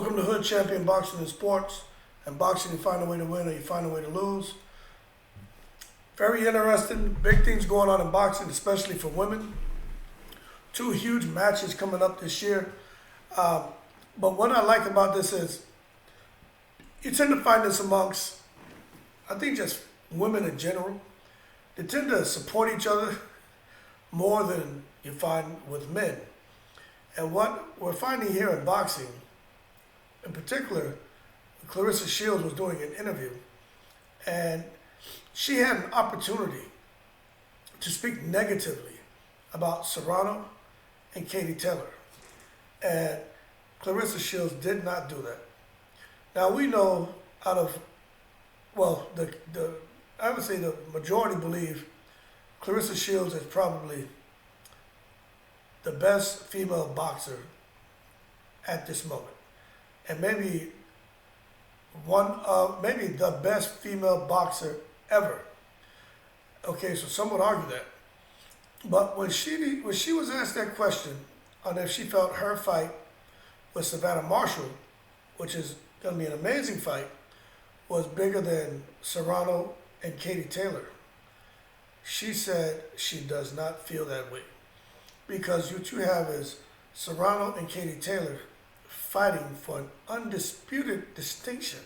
Welcome to Hood Champion Boxing and Sports. And boxing, you find a way to win or you find a way to lose. Very interesting, big things going on in boxing, especially for women. Two huge matches coming up this year. But what I like about this is you tend to find this amongst, I think, just women in general. They tend to support each other more than you find with men. And what we're finding here in boxing, in particular, Clarissa Shields was doing an interview, and she had an opportunity to speak negatively about Serrano and Katie Taylor. And Clarissa Shields did not do that. Now we know I would say the majority believe Clarissa Shields is probably the best female boxer at this moment. And maybe maybe the best female boxer ever. Okay, so some would argue that. But when she was asked that question on if she felt her fight with Savannah Marshall, which is going to be an amazing fight, was bigger than Serrano and Katie Taylor, she said she does not feel that way. Because what you have is Serrano and Katie Taylor fighting for an undisputed distinction.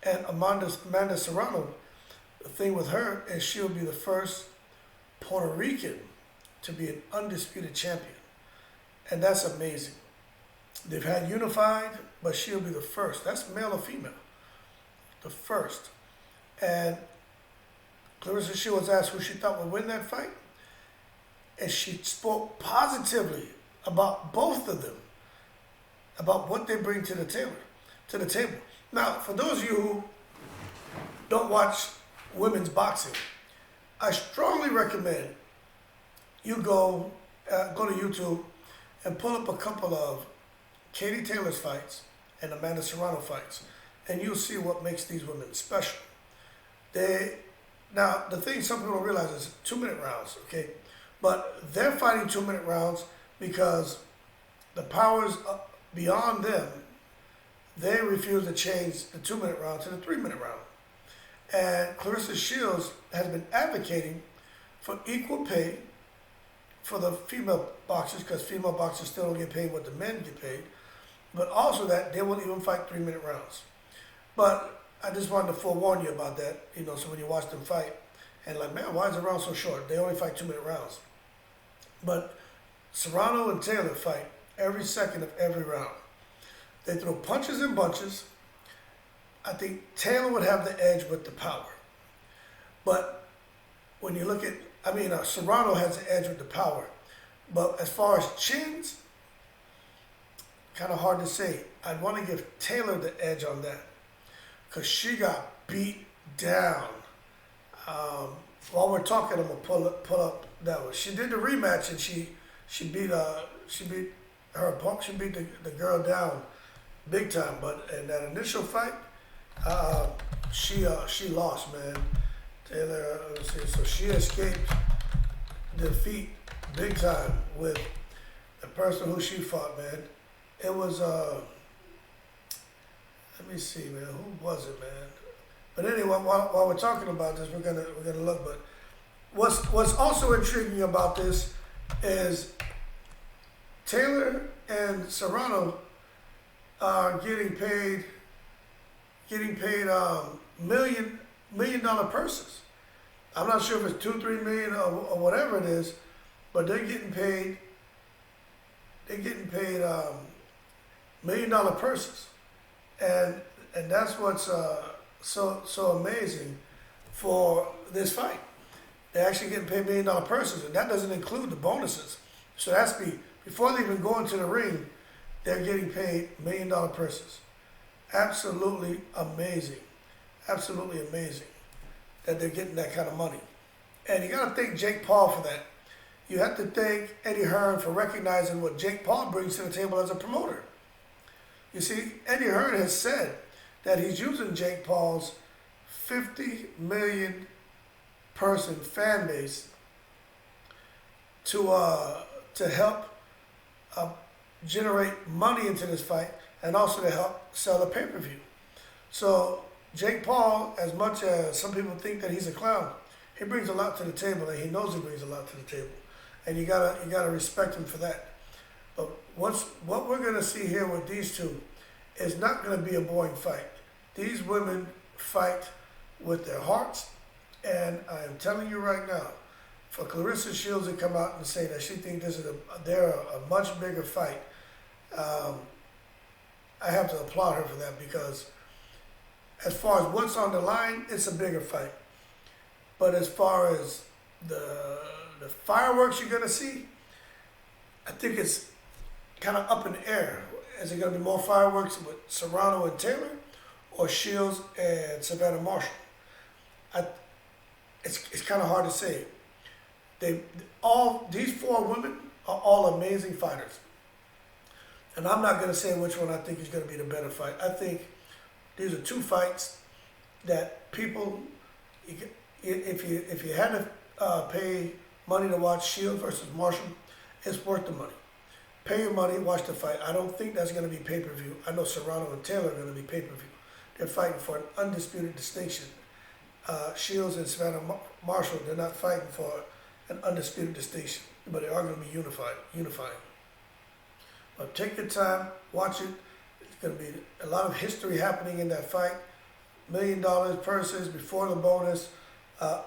And Amanda Serrano, the thing with her is she'll be the first Puerto Rican to be an undisputed champion. And that's amazing. They've had unified, but she'll be the first. That's male or female. The first. And Clarissa Shields was asked who she thought would win that fight. And she spoke positively about both of them, about what they bring to the table. Now, for those of you who don't watch women's boxing, I strongly recommend you go to YouTube and pull up a couple of Katie Taylor's fights and Amanda Serrano fights, and you'll see what makes these women special. Now, the thing some people don't realize is 2-minute rounds, okay? But they're fighting 2-minute rounds because the powers beyond them, they refuse to change the 2-minute round to the 3-minute round. And Clarissa Shields has been advocating for equal pay for the female boxers, because female boxers still don't get paid what the men get paid, but also that they won't even fight 3-minute rounds. But I just wanted to forewarn you about that, so when you watch them fight, and like, man, why is the round so short? They only fight 2-minute rounds. But Serrano and Taylor fight every second of every round. They throw punches and bunches. I think Taylor would have the edge with the power. But when you look at, Serrano has the edge with the power. But as far as chins, kind of hard to say. I'd want to give Taylor the edge on that, because she got beat down. While we're talking, I'm gonna pull up that one. She did the rematch and she beat her opponent. She beat the girl down big time. But in that initial fight, she lost, man. Taylor, let's see. So she escaped defeat big time with the person who she fought, man. It was let me see, man. Who was it, man? But anyway, while we're talking about this, we're gonna look. But what's also intriguing about this is Taylor and Serrano are getting paid million dollar purses. I'm not sure if it's 2-3 million or whatever it is, but they're getting paid $1 million purses, and that's what's so amazing for this fight. They're actually getting paid $1 million purses, and that doesn't include the bonuses. So that's before they even go into the ring, they're getting paid $1 million purses. Absolutely amazing. Absolutely amazing that they're getting that kind of money. And you got to thank Jake Paul for that. You have to thank Eddie Hearn for recognizing what Jake Paul brings to the table as a promoter. You see, Eddie Hearn has said that he's using Jake Paul's 50 million person fan base to help generate money into this fight and also to help sell the pay-per-view. So Jake Paul, as much as some people think that he's a clown, he brings a lot to the table, and he knows he brings a lot to the table, and you gotta respect him for that. But what we're gonna see here with these two is not gonna be a boring fight. These women fight with their hearts, and I am telling you right now, for Clarissa Shields to come out and say that she thinks they're a much bigger fight, I have to applaud her for that, because as far as what's on the line, it's a bigger fight. But as far as the fireworks you're gonna see, I think it's kind of up in the air. Is it gonna be more fireworks with Serrano and Taylor, or Shields and Savannah Marshall? It's kind of hard to say. These four women are all amazing fighters, and I'm not gonna say which one I think is gonna be the better fight. I think these are two fights that people, if you had to pay money to watch Shields versus Marshall, it's worth the money. Pay your money, watch the fight. I don't think that's going to be pay-per-view. I know Serrano and Taylor are going to be pay-per-view. They're fighting for an undisputed distinction. Shields and Savannah Marshall, they're not fighting for an undisputed distinction, but they are going to be unifying. But take your time, watch it. It's going to be a lot of history happening in that fight. $1 million purses before the bonus,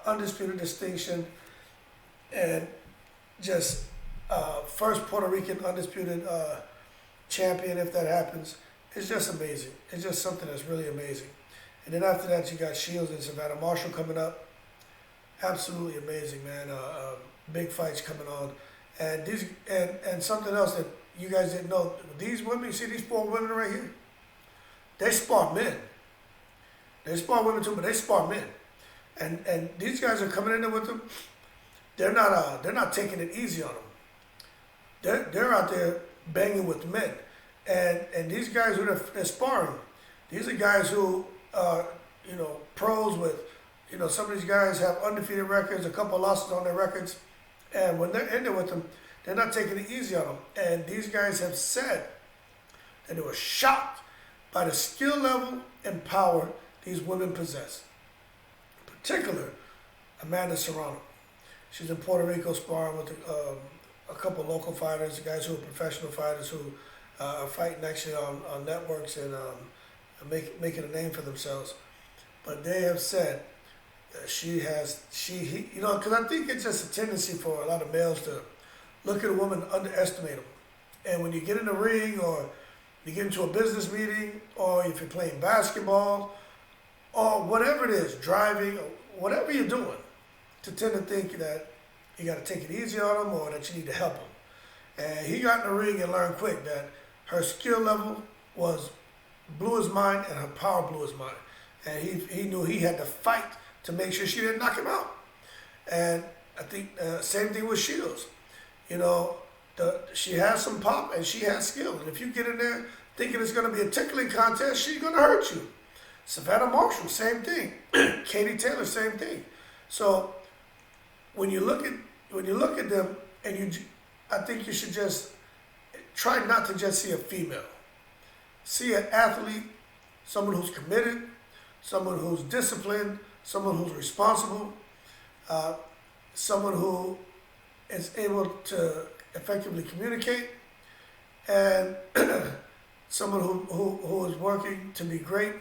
undisputed distinction, and just first Puerto Rican undisputed champion, if that happens. It's just amazing. It's just something that's really amazing. And then after that, you got Shields and Savannah Marshall coming up. Absolutely amazing, man. Big fights coming on. And something else that you guys didn't know, these women, you see these four women right here? They spar men. They spar women too, but they spar men. And these guys are coming in there with them. They're not taking it easy on them. They're out there banging with men. And these guys who they're sparring, these are guys who are, pros with, some of these guys have undefeated records, a couple of losses on their records. And when they're in there with them, they're not taking it easy on them. And these guys have said that they were shocked by the skill level and power these women possess. In particular, Amanda Serrano. She's in Puerto Rico sparring with a couple of local fighters, guys who are professional fighters who are fighting actually on networks and making a name for themselves. But they have said that because I think it's just a tendency for a lot of males to look at a woman and underestimate them. And when you get in the ring, or you get into a business meeting, or if you're playing basketball, or whatever it is, driving, or whatever you're doing, to tend to think that you got to take it easy on them or that you need to help them. And he got in the ring and learned quick that her skill level blew his mind, and her power blew his mind. And he knew he had to fight to make sure she didn't knock him out. And I think same thing with Shields. She has some pop and she has skill. And if you get in there thinking it's going to be a tickling contest, she's going to hurt you. Savannah Marshall, same thing. Katie Taylor, same thing. So when you look at them, and I think you should just try not to just see a female. See an athlete, someone who's committed, someone who's disciplined, someone who's responsible, someone who is able to effectively communicate, and someone who is working to be great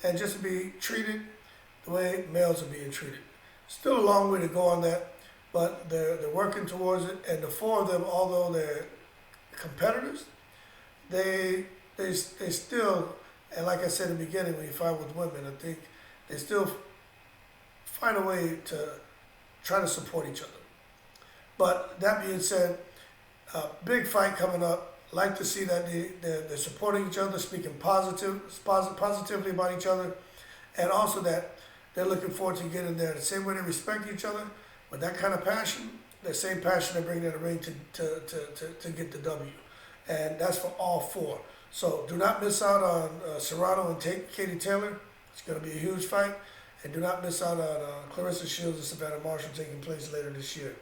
and just to be treated the way males are being treated. Still a long way to go on that, but they're working towards it. And the four of them, although they're competitors, they still, and like I said in the beginning, when you fight with women, I think they still find a way to try to support each other. But that being said, big fight coming up. Like to see that they're supporting each other, speaking positively about each other, and also that they're looking forward to getting there. The same way they respect each other, with that kind of passion, the same passion they bring to the ring to get the W. And that's for all four. So do not miss out on Serrano and Katie Taylor. It's going to be a huge fight. And do not miss out on Clarissa Shields and Savannah Marshall taking place later this year.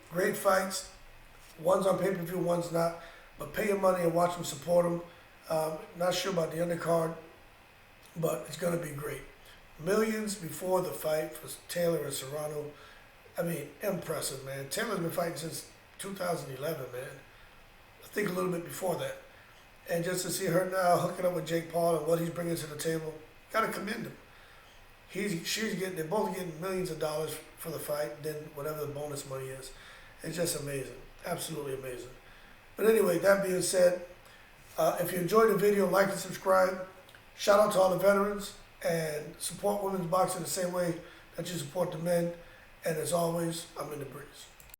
Great fights. One's on pay-per-view, one's not. But pay your money and watch them, support them. Not sure about the undercard, but it's going to be great. Millions before the fight for Taylor and Serrano. I mean, impressive, man. Taylor's been fighting since 2011, man. I think a little bit before that. And just to see her now hooking up with Jake Paul and what he's bringing to the table, gotta commend him. They're both getting millions of dollars for the fight, then whatever the bonus money is. It's just amazing, absolutely amazing. But anyway, that being said, if you enjoyed the video, like and subscribe. Shout out to all the veterans and support women's boxing the same way that you support the men. And as always, I'm in the breeze.